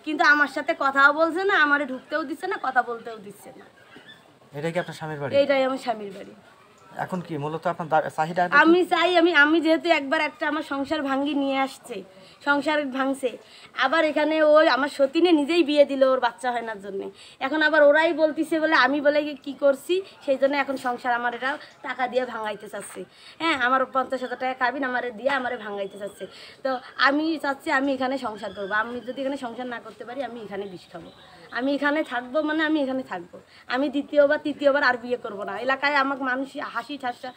কিন্তু আমার সাথে কথাও বলছে না, আমারে ঢুকতেও দিচ্ছে না, কথা বলতেও দিচ্ছে না। এটাই কি আপনার স্বামীর বাড়ি? এইটাই আমার স্বামীর বাড়ি। এখন কি মূলত আপনার চাহিদা? আমি চাই, আমি যেহেতু একবার একটা আমার সংসার ভাঙ্গি নিয়ে আসছে, সংসার ভাঙছে, আবার এখানে ওই আমার সতীনে নিজেই বিয়ে দিল ওর বাচ্চা হয় না জন্যে। এখন আবার ওরাই বলতেছে বলে আমি বলে কি করছি, সেই জন্য এখন সংসার আমার এটা টাকা দিয়ে ভাঙাইতে চাচ্ছে। হ্যাঁ, আমার 50,000 টাকা কাবিন আমারে দিয়ে আমারে ভাঙাইতে চাচ্ছে। তো আমি চাচ্ছি আমি এখানে সংসার করবো। আমি যদি এখানে সংসার না করতে পারি আমি এখানে বিষ খাবো। আমি এখানে থাকবো, মানে আমি এখানে থাকবো। আমি দ্বিতীয়বার তৃতীয়বার আর বিয়ে করবো না। এলাকায় আমাকে মানুষ হাসি ঠাসা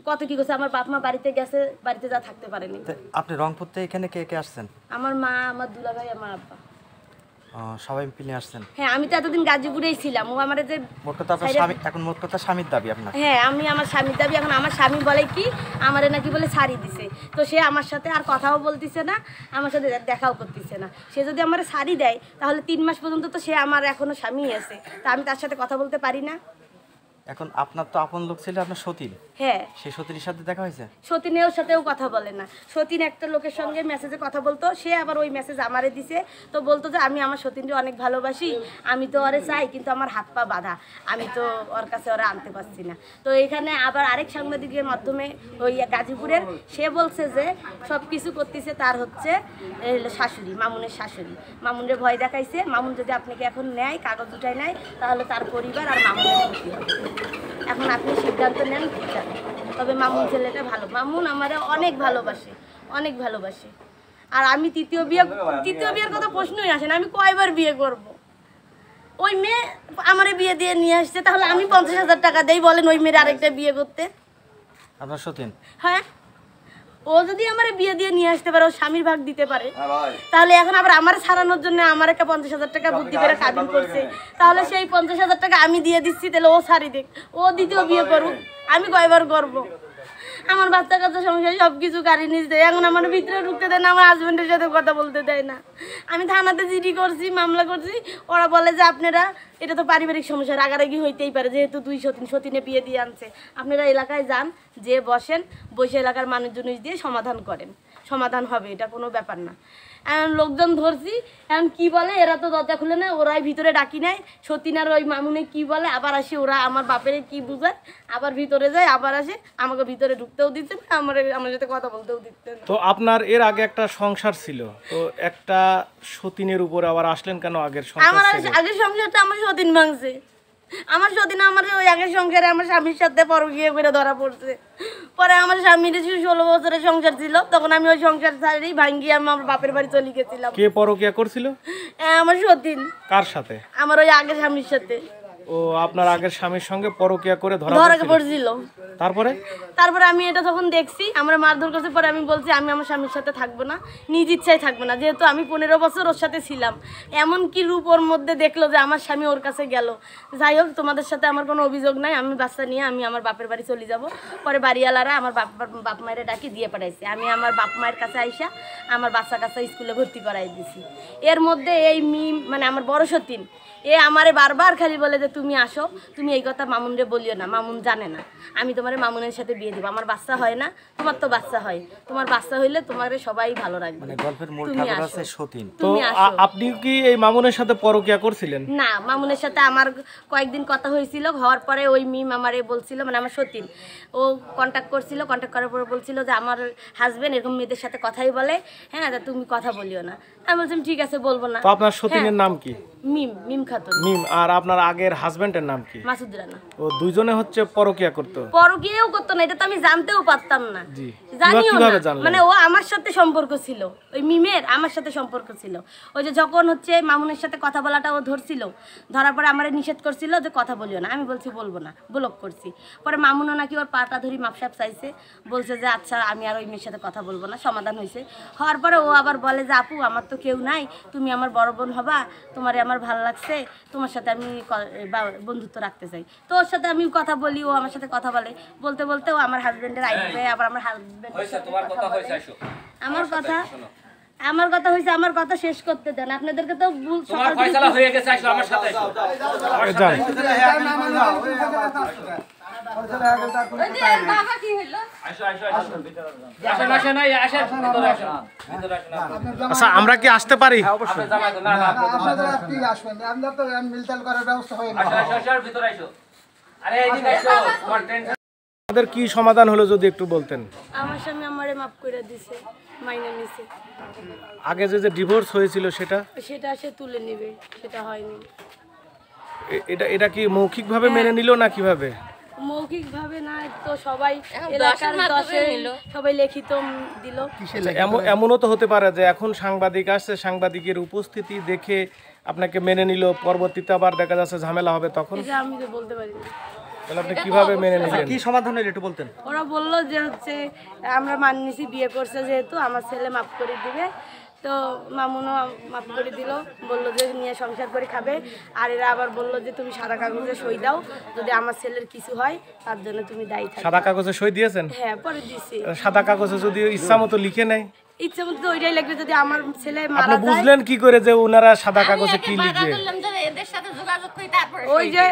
কত কি করছে। আমার বাপ মা বাড়িতে গেছে, বাড়িতে যা থাকতে পারেনি। আপনি রংপুর থেকে এখানে কে কে আসছেন? আমার মা, আমার দুলাভাই, আমার আব্বা। সবাই মিলে আসছেন? হ্যাঁ, আমি তো এতদিন গাজীপুরেই ছিলাম। ও আমার যে মোট কথা আপনার স্বামী, এখন মোট কথা স্বামীর দাবি আপনার? হ্যাঁ, আমি আমার স্বামীর দাবি। এখন আমার স্বামী বলে কি আমারে নাকি বলে ছাড়ি দিছে, তো সে আমার সাথে আর কথাও বলতেছে না, আমার সাথে দেখাও করতেছে না। সে যদি আমার ছাড়ি দেয় তাহলে 3 মাস পর্যন্ত তো সে আমার এখনো স্বামী আছে, তা আমি তার সাথে কথা বলতে পারি না। এখন আপনার তো আপন লোক ছিল আপনার সতীন। হ্যাঁ, সেই সতীনের সাথে দেখা হয়েছে? সতীনের সাথেও কথা বলে না। সতীন একটা লোকের সঙ্গে মেসেজে কথা বলতো, সে আবার ওই মেসেজ আমারে দিছে। তো বলতো যে আমি আমার সতীনকে অনেক ভালোবাসি, আমি তো ওরে চাই, কিন্তু আমার হাত পা বাঁধা, আমি তো ওর কাছে ওরা আনতে পারছি না। তো এখানে আবার আরেক সাংবাদিকের মাধ্যমে ওই গাজীপুরের, সে বলছে যে সব কিছু করতেছে তার হচ্ছে শাশুড়ি, মামুনের শাশুড়ি। মামুনের ভয় দেখাইছে, মামুন যদি আপনাকে এখন নেয়, কাগজ উঠায় নেয়, তাহলে তার পরিবার আর মামুনের ক্ষতি হবে। এখন আপনি সিদ্ধান্ত নেন কি চান। তবে মামুন ছেলেটা ভালো, মামুন আমারে অনেক ভালোবাসে, অনেক ভালোবাসে। আর আমি তৃতীয় বিয়ের কথা প্রশ্নই আসে না। আমি কয়বার বিয়ে করব? ওই মেয়ে আমারে বিয়ে দিয়ে নিয়ে আসছে, তাহলে আমি 50,000 টাকা দেই বলেন ওই মেয়ের আরেকটা বিয়ে করতে? আপনার সতীন? হ্যাঁ, ও যদি আমারে বিয়ে দিয়ে নিয়ে আসতে পারে, ও স্বামীর ভাগ দিতে পারে, তাহলে এখন আবার আমার ছাড়ানোর জন্য আমার একটা 50,000 টাকা বুদ্ধি করে কাবিন করছে, তাহলে সেই 50,000 টাকা আমি দিয়ে দিচ্ছি, তাহলে ও ছাড়ি দেখ, ও দ্বিতীয় বিয়ে করুক, আমি কয়বার করবো? আমার বাচ্চা কাচ্চা সংসার সব কিছু গাড়ি নিয়ে দেয়, এখন আমার ভিতরে ঢুকতে দেয় না, আমার হাজব্যান্ডের সাথে কথা বলতে দেয় না। আমি থানাতে জিডি করছি, মামলা করছি, ওরা বলে যে আপনারা, এটা তো পারিবারিক সমস্যা, রাগারাগি হইতেই পারে, যেহেতু 2 সতীনে বিয়ে দিয়ে আনছে, আপনারা এলাকায় যান, যে বসেন, বসে এলাকার মানুষজন দিয়ে সমাধান করেন, সমাধান হবে, এটা কোনো ব্যাপার না। এখন লোকজন ধরছি, এখন কি বলে, এরা তো দরজা খুলে নেয়, ওরাই ভিতরে ডাকি নেয়, সতীনার ওই মামুনে কি বলে, আবার আসে, ওরা আমার বাপের কি বুঝায়, আবার ভিতরে যায়, আবার আসে, আমাকে ভিতরে ঢুকতেও দিচ্ছে না, আমার সাথে কথা বলতেও দিচ্ছে না। তো আপনার এর আগে একটা সংসার ছিল, তো একটা সতীনের উপরে আবার আসলেন কেন? আগের সংসার আমার ছিল? আগের সংসারটা আমার সতীন ভাঙছে, আমার সতীন আমার ওই আগের সংসারে আমার স্বামীর সাথে পরকীয়া করে ধরা পড়ছে। পরে আমার স্বামীর 16 বছরের সংসার ছিল, তখন আমি ওই সংসার ছাড়ি ভাঙ্গিয়ে আমার বাপের বাড়ি চলে গেছিলাম। কে পরকীয়া করছিল? আমার সতীন। কার সাথে? আমার ওই আগের স্বামীর সাথে। ও আপনার আগের স্বামীর সঙ্গে পরকীয়া করে ধরা পড়ছিল। তারপরে আমি এটা যখন দেখছি, আমার মারধর করছে, পরে আমি বলছি আমি আমার স্বামীর সাথে থাকবো না, নিজ ইচ্ছায় থাকবো না, যেহেতু আমি 15 বছর ওর সাথে ছিলাম। এমন কি রূপ ওর মধ্যে দেখলো যে আমার স্বামী ওর কাছে গেল। যাই হোক, তোমাদের সাথে আমার কোনো অভিযোগ নাই, আমি বাচ্চা নিয়ে আমি আমার বাপের বাড়ি চলে যাব। পরে বাড়িওয়ালারা আমার বাপ মায়ের ডাকি দিয়ে পাঠাইছে। আমি আমার বাপ মায়ের কাছে আইসা আমার বাচ্চা কাচ্চা স্কুলে ভর্তি করাই দিছি। এর মধ্যে এই মানে আমার বড় সতীন, এ আমারে বারবার খালি বলে যে তুমি আসো, তুমি এই কথা মামুনরে বলিও না, মামুন জানে না, আমি তোমার মামুনের সাথে বিয়ে দিব, আমার বাচ্চা হয় না, তোমার তো বাচ্চা হয়, তোমার বাচ্চা হইলে তোমারে সবাই ভালো রাখবে। মানে গল্পের মূল ঠাকুর আছে সতীন। তো আপনি কি এই মামুনের সাথে পরকীয়া করছিলেন? না, মামুনের সাথে আমার কয়েকদিন কথা হয়েছিল, হওয়ার পরে ওই আমারে বলছিল, মানে আমার সতীন, ও কন্ট্যাক্ট করছিল, কন্ট্যাক্ট করার পরে বলছিল যে আমার হাজবেন্ড এরকম মেয়েদের সাথে কথাই বলে, হ্যাঁ, তুমি কথা বলিও না। আমি বলছিলাম ঠিক আছে, বলবো না। তো আপনার সতীনের নাম কি? মিম খাতুন। মিম। আর আপনার আগের হাজবেন্ডের নাম কি? মাসুদ রানা। ও দুইজনে হচ্ছে পরকীয়া করতো? পরকীয়াও করতো না, এটা তো আমি জানতেও পারতাম না। জি, জানিও না, কিভাবে জানলেন? মানে ও আমার সাথে সম্পর্ক ছিল, ওই মিমের আমার সাথে সম্পর্ক ছিল। ওই যে যখন হচ্ছে মামুনের সাথে কথা বলাটা ও ধরছিল, ধরার পরে আমারে নিষেধ করছিল যে কথা বলিও না, আমি বলছি বলবো না, ব্লক করছি। পরে মামুনও নাকি ওর পাটা ধরি মাপসাপ চাইছে, বলছে যে আচ্ছা আমি আর ওই মেয়ের সাথে কথা বলবো না, সমাধান হয়েছে। হওয়ার পরে ও আবার বলে যে আপু আমার তো কেউ নাই, তুমি আমার বড় বোন হবা, তোমারে আমার ভালো লাগছে, তোমার সাথে আমি বন্ধুত্ব রাখতে চাই। তো ওর সাথে আমি কথা বলি, ও আমার সাথে কথা বলে, বলতে বলতে ও আমার হাজবেন্ডের আইডি পেয়ে আবার আমার হাজবেন্ড আমার কথা হয়েছে, আমার কথা শেষ করতে দেন, আপনাদেরকে তো তোমার ফয়সালা হয়ে গেছে, আসো আমার সাথে। আচ্ছা আমরা কি আসতে পারি? আমাদের কি সমাধান হলো যদি একটু বলতেন। আমার স্বামী আমারে মাফ করে দিছে, মাইনে নিছে। আগে যে ডিভোর্স হয়েছিল সেটা সেটা সে তুলে নিবে, সেটা হয়নি। এটা কি মৌখিকভাবে মেনে নিল না কিভাবে? মৌখিক ভাবে না তো, সবাই এলাকার দশে সবাই লিখিত দিল। এমনও তো হতে পারে যে এখন সাংবাদিক আসছে, সাংবাদিকের উপস্থিতি দেখে আপনাকে মেনে নিল, পরবর্তীতে আবার দেখা যাচ্ছে ঝামেলা হবে, তখন এটা আমি তো বলতে পারি না। তাহলে আপনি কিভাবে মেনে নিলেন? কি সমাধান হলো একটু বলতেন। ওরা বললো যে হচ্ছে আমরা মানিয়েছি, বিয়ে করছে যেহেতু আমার ছেলে মাফ করে দিবে। তো মামুনও মাফ করে দিল, বললো যে নিয়ে সংসার করে খাবে। আর এরা আবার বললো যে তুমি সাদা কাগজে সই দাও, যদি আমার ছেলের কিছু হয় তার জন্য তুমি দায়ী থাকবে। সাদা কাগজে সই দিয়েছেন? হ্যাঁ, পরে দিছি। সাদা কাগজে যদি ইচ্ছা মতো লিখে নেয়, ইচ্ছে মতো ওইটাই লাগবে। যদি আমার ছেলে আপনি মারা যায়, বুঝলেন কি করে যে ওনারা সাদা কাগজে কি লিখবে? ওই যে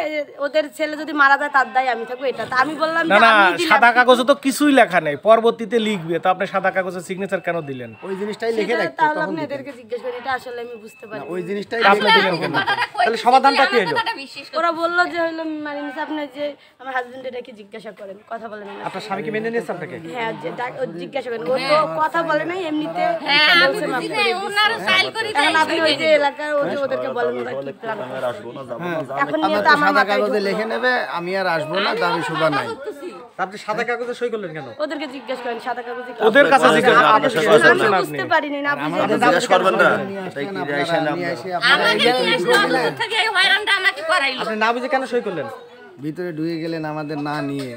ওদের ছেলে যদি মারা যায় তার দায় আমি থাকবো, এটা তো আমি বললাম না যে না, আমি দিলাম। সাদা কাগজে তো কিছুই লেখা নেই, পরবর্তীতে লিখবে, তো আপনি সাদা কাগজে সিগনেচার কেন দিলেন? ওই জিনিসটাই লিখে সেটা রাখতে তাহলে আপনি এদেরকে জিজ্ঞেস করেন, এটা আসলে আমি বুঝতে পারি ওই জিনিসটাই আপনি দিলেন কেন? তাহলে সমাধানটা কি হলো? ওরা বললো যে হইলো মানে নিচে আপনি যে আমার হাজবেন্ড এটাকে জিজ্ঞাসা করেন, কথা বলেন না। আপনার স্বামীকে মেনে নিয়েছে আপনাকে? হ্যাঁ, যে ও জিজ্ঞাসা করেন, ও তো কথা বলে নাই, এমনিতে বলছে মাফ করে দিছে। এখন আপনি ওই যে এলাকার ও যে ওদেরকে বলেন না কি প্ল্যান করছে। এখন নিয়ে তো আমার সাদা মাথায় কাগজে ঢুকলো। লিখে নেবে, আমি আর আসবো না, দাবি সুদা নাই। আপনি সাদা কাগজে সই করলেন কেন? ওদেরকে জিজ্ঞেস করেন সাদা কাগজে কি। ওদের কাছে জিজ্ঞাসা আমি করছেন আপনি। বুঝতে পারিনি না, আপনি যে জিজ্ঞেস করবেন না, তাই কি রাইসা নিয়ে এসে আপনি না বুঝে কেন সই করলেন? ভিতরে ঢুকে গেলেন আমাদের না নিয়ে।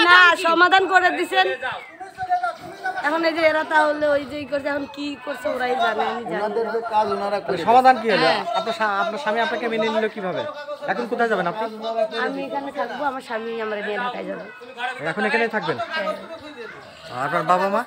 না সমাধান করে দিছেন। এখন এই যে এরা তাহলে ওই যে করছে, এখন কি করছে ওরাই জানে, আমি জানি না। ওনাদের যে কাজ ওনারা করে। সমাধান কি হলো? আপনার স্বামী আপনাকে মেনে নিল কিভাবে? এখন কোথায় যাবেন আপনি? আমি এখানে থাকবো, আমার স্বামী আমার নিয়ে ঢাকায় যাবে। এখন এখানেই থাকবেন? হ্যাঁ। আপনার বাবা মা?